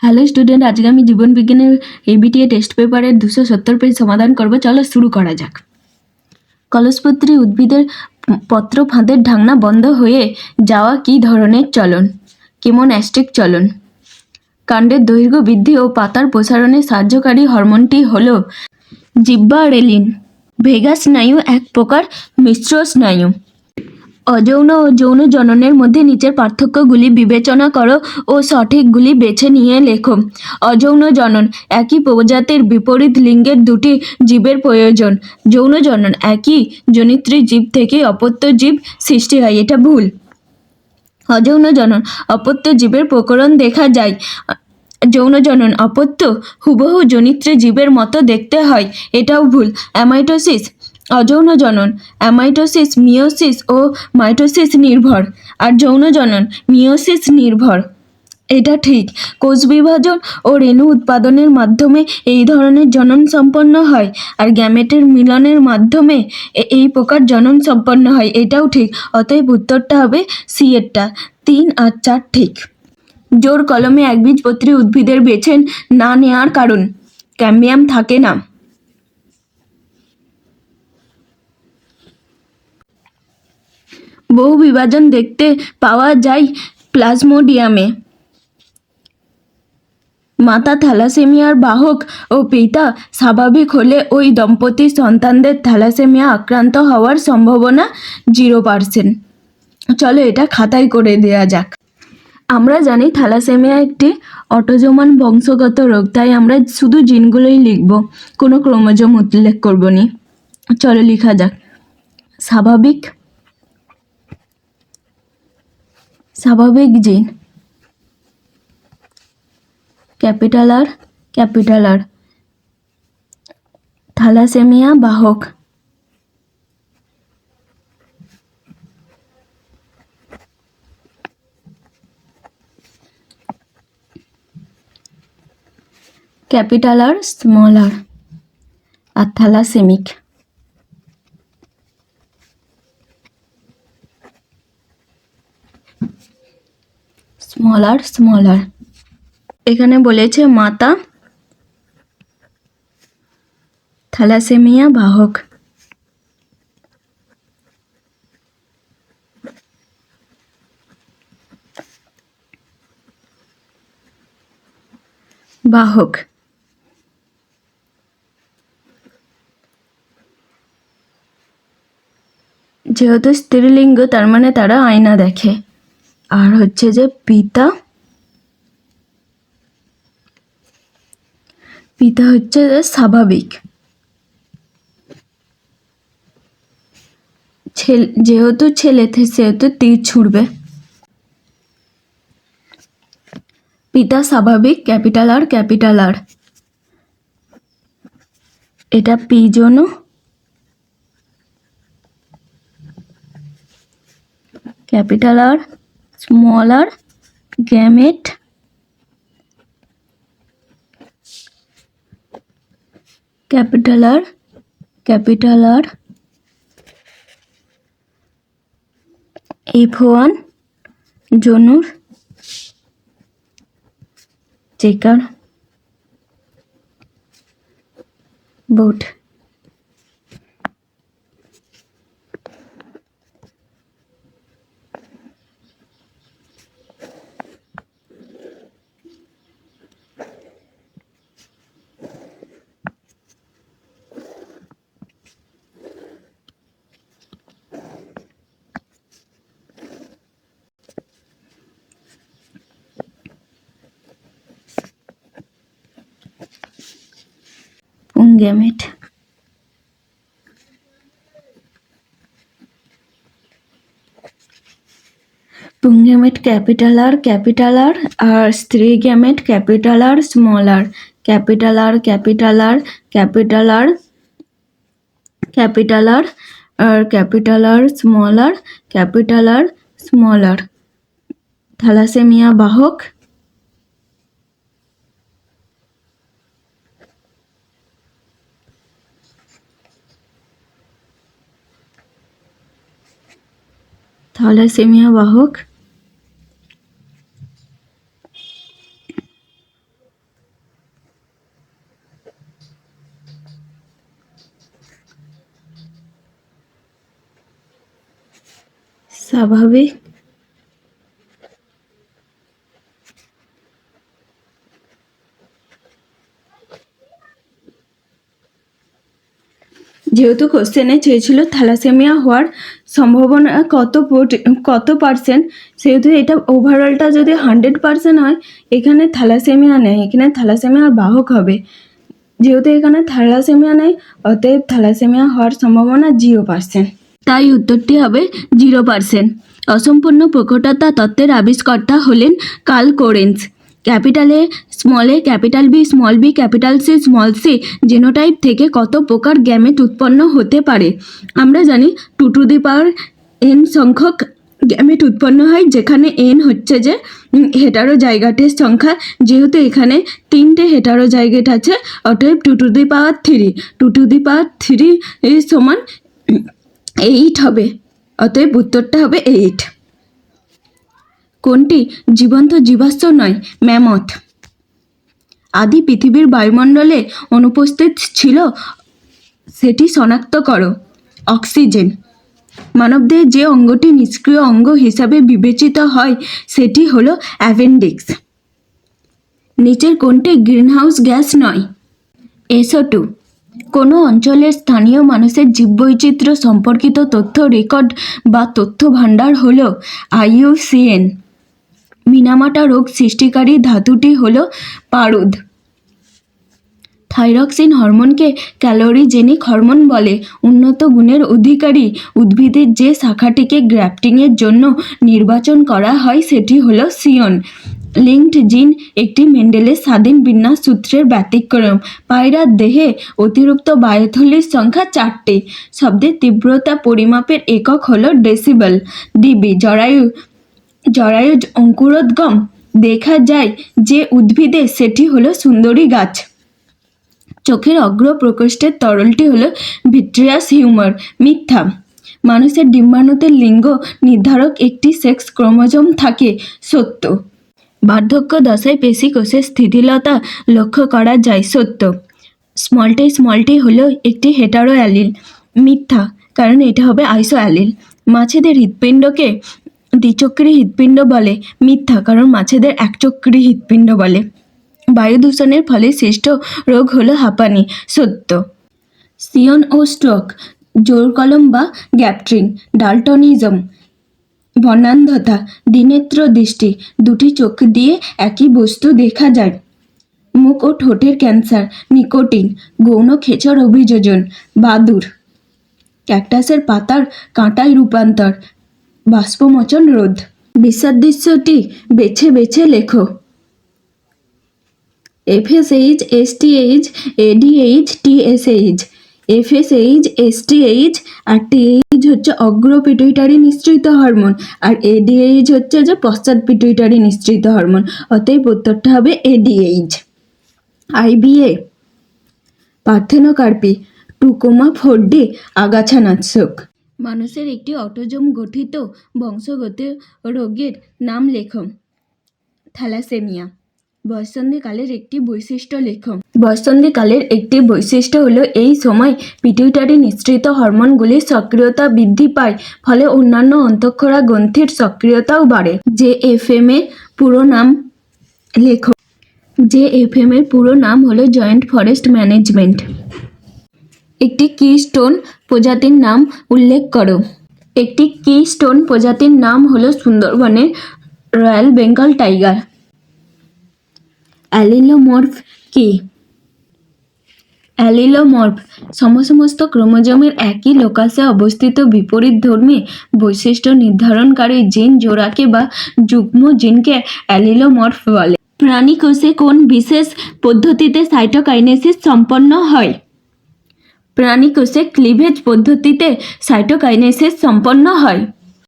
Hello student, আজকে আমি জীবন বিজ্ঞানের এবিটিএ টেস্ট পেপারের 270 পেজ সমাধান করব। চলো শুরু করা যাক। কলসপত্রী উদ্ভিদের পত্র ফাঁদের ঢাকনা বন্ধ হয়ে যাওয়া কী ধরনের চলন? কেমোন্যাস্টিক চলন। কাণ্ডের দৈর্ঘ্য বৃদ্ধি ও পাতার প্রসারণে সাহায্যকারী হরমোনটি হল জিব্বারেলিন। ভেগাস স্নায়ু এক প্রকার মিশ্র স্নায়ু। অযৌন ও যৌন জননের মধ্যে নিচের পার্থক্যগুলি বিবেচনা করো ও সঠিকগুলি বেছে নিয়ে লেখো। অযৌন জনন, একই প্রজাতির বিপরীত লিঙ্গের দুটি জীবের প্রয়োজন। যৌন জনন, একই জনিত্রী জীব থেকে অপত্য জীব সৃষ্টি হয়, এটা ভুল। অযৌন জনন, অপত্য জীবের প্রকরণ দেখা যায়। যৌন জনন, অপত্য হুবহু জনিত্রী জীবের মতো দেখতে হয়, এটাও ভুল। অ্যামাইটোসিস, অযৌন জনন, অ্যামাইটোসিস মিওসিস ও মাইটোসিস নির্ভর, আর যৌন জনন মিওসিস নির্ভর, এটা ঠিক। কোষ বিভাজন ও রেণু উৎপাদনের মাধ্যমে এই ধরনের জনন সম্পন্ন হয়, আর গ্যামেটের মিলনের মাধ্যমে এই প্রকার জনন সম্পন্ন হয়, এটাও ঠিক। অতএব উত্তরটা হবে সি এরটা। 3 আর 4 ঠিক। জোর কলমে একবীজপত্রী উদ্ভিদের বেছে না নেওয়ার কারণ? ক্যাম্বিয়াম থাকে না। বহু বিভাজন দেখতে পাওয়া যায় প্লাজমোডিয়ামে। মাতা থ্যালাসেমিয়ার বাহক ও পিতা স্বাভাবিক হলে ওই দম্পতির সন্তানদের থ্যালাসেমিয়া আক্রান্ত হওয়ার সম্ভাবনা 0%। চলো এটা খাতায় করে দেওয়া যাক। আমরা জানি থ্যালাসেমিয়া একটি অটোজোমান বংশগত রোগ, তাই আমরা শুধু জিনগুলোই লিখব, কোনো ক্রোমোজোম উল্লেখ করব নি। চলো লেখা যাক। স্বাভাবিক জিন ক্যাপিটাল আর থ্যালাসেমিয়া বাহক ক্যাপিটাল আর স্মল আর থ্যালাসেমিক স্মল আর। এখানে বলেছে মাতা থ্যালাসেমিয়া বাহক। যেহেতু স্ত্রীলিঙ্গ, তার মানে তারা আয়না দেখে। আর হচ্ছে যে পিতা হচ্ছে যে স্বাভাবিক। যেহেতু ছেলে সেহেতু তীর ছুড়বে। পিতা স্বাভাবিক, ক্যাপিটাল আর। এটা পিজনো, capital R small R gamete, capital R F1 জনুর চেকার বোর্ড। গ্যামেট। পুংগ্যামেট ক্যাপিটাল আর আর স্ত্রী gamete capital R small R. Capital R small R. Thalassaemia বাহক স্বাভাবিক যেহেতু কোশ্চেনে চেয়েছিল থ্যালাসেমিয়া হওয়ার সম্ভাবনা কত পার্সেন্ট, সেহেতু এটা ওভারঅলটা যদি 100% হয়, এখানে থ্যালাসেমিয়া নেই, এখানে থ্যালাসেমিয়ার বাহক হবে। যেহেতু এখানে থ্যালাসেমিয়া নেই, অতএব থ্যালাসেমিয়া হওয়ার সম্ভাবনা 0%। তাই উত্তরটি হবে 0%। অসম্পূর্ণ প্রকটতা তত্ত্বের আবিষ্কর্তা হলেন Carl Correns. Capital A, small A, capital B, small B, capital C, small C genotype থেকে কত প্রকার গ্যামেট উৎপন্ন হতে পারে? আমরা জানি 2n সংখ্যক গ্যামেট উৎপন্ন হয়, যেখানে n হচ্ছে যে হেটারোজাইগাটের সংখ্যা। যেহেতু এখানে 3টে হেটারোজাইগেট আছে, অতএব 2^3 2^3 সমান 8 হবে, অতএব উত্তরটা হবে 8। কোনটি জীবন্ত জীবাশ্ম নয়? ম্যামথ। আদি পৃথিবীর বায়ুমণ্ডলে অনুপস্থিত ছিল, সেটি শনাক্ত করো। অক্সিজেন। মানবদেহে যে অঙ্গটি নিষ্ক্রিয় অঙ্গ হিসাবে বিবেচিত হয় সেটি হলো অ্যাপেন্ডিক্স। নিচের কোনটি গ্রিনহাউস গ্যাস নয়? SO2। কোনো অঞ্চলের স্থানীয় মানুষের জীববৈচিত্র্য সম্পর্কিত তথ্য রেকর্ড বা তথ্য ভাণ্ডার হল IUCN। মিনামাটা রোগ সৃষ্টিকারী ধাতুটি হল পারদ। থাইরক্সিন হরমোনকে ক্যালোরিজেনিক হরমোন বলে। উন্নত গুণের অধিকারী উদ্ভিদের যে শাখাটিকে গ্রাফটিংয়ের জন্য নির্বাচন করা হয় সেটি হল সিয়ন। লিঙ্কড জিন একটি মেন্ডেলের স্বাধীন বিন্যাস সূত্রের ব্যতিক্রম। পায়রার দেহে অতিরিক্ত বায়ুথলির সংখ্যা 4টি। শব্দের তীব্রতা পরিমাপের একক হল ডেসিবেল। ডিবি। জরায়ুজ অঙ্কুরোদ্গম দেখা যায় যে উদ্ভিদে সেটি হলো সুন্দরী গাছ। চোখের অগ্র প্রকোষ্ঠের তরলটি হলো ভিট্রিয়াস হিউমার। মিথ্যা। মানুষের ডিম্বাণুতে লিঙ্গ নির্ধারক একটি সেক্স ক্রোমোজোম থাকে। সত্য। বার্ধক্য দশায় পেশিকোষের স্থিতিলতা লক্ষ্য করা যায়। সত্য। স্মলটি হলো একটি হেটারো অ্যালিল। মিথ্যা, কারণ এটা হবে আইসো অ্যালিল। মাছেদের হৃৎপিণ্ডকে দ্বিচক্রী হৃৎপিণ্ড বলে। মিথ্যা, কারণ মাছেদের একচক্রী হৃৎপিণ্ড বলে। বায়ু দূষণের ফলে সৃষ্ট রোগ হলো হাঁপানি। সত্য। সিয়ন ও স্ট্রোক, জোর কলম বা গ্যাপট্রিং। ডালটনিজম, বর্ণান্ধতা, দ্বিনেত্র দৃষ্টি, দুটি চোখ দিয়ে একই বস্তু দেখা যায়। মুখ ও ঠোঁটের ক্যান্সার। নিকোটিন, গৌণ খেচর অভিযোজন। বাদুড়, ক্যাকটাসের পাতার কাঁটায় রূপান্তর। বাষ্পমোচন রোধ। বিসাদৃশ্যটি বেছে বেছে লেখো। FSH, STH, ADH, TSH। FSH, STH আর TH হচ্ছে অগ্র পিটুইটারি নিঃসৃত হরমোন, আর ADH হচ্ছে যে পশ্চাৎ পিটুইটারি নিঃসৃত হরমোন। অতএব উত্তরটা হবে ADH। IBA, পার্থেনোকার্পি, 2,4D আগাছানাশক। মানুষের একটি অটোজোম গঠিত বংশগত রোগের নাম লেখো। থ্যালাসেমিয়া। বয়ঃসন্ধিকালের একটি বৈশিষ্ট্য লেখো। বয়ঃসন্ধিকালের একটি বৈশিষ্ট্য হলো এই সময় পিটুইটারি নিঃসৃত হরমোনগুলির সক্রিয়তা বৃদ্ধি পায়, ফলে অন্যান্য অন্তঃক্ষরা গ্রন্থির সক্রিয়তাও বাড়ে। JFM এর পুরো নাম লেখো। JFM এর পুরো নাম হলো জয়েন্ট ফরেস্ট ম্যানেজমেন্ট। একটি কিস্টোন প্রজাতির নাম উল্লেখ করো। একটি কিস্টোন প্রজাতির নাম হলো সুন্দরবনের রয়্যাল বেঙ্গল টাইগার। অ্যালিলোমর্ফ কি? অ্যালিলোমর্ফ সমস্ত ক্রোমোজোমের একই লোকাসে অবস্থিত বিপরীতধর্মী বৈশিষ্ট্য নির্ধারণকারী জিন জোড়াকে বা যুগ্ম জিনকে অ্যালিলোমর্ফ বলে। প্রাণী কোষে কোন বিশেষ পদ্ধতিতে সাইটোকাইনেসিস সম্পন্ন হয়? প্রাণী কোষে ক্লিভেজ পদ্ধতিতে সাইটোকাইনেসিস সম্পন্ন হয়।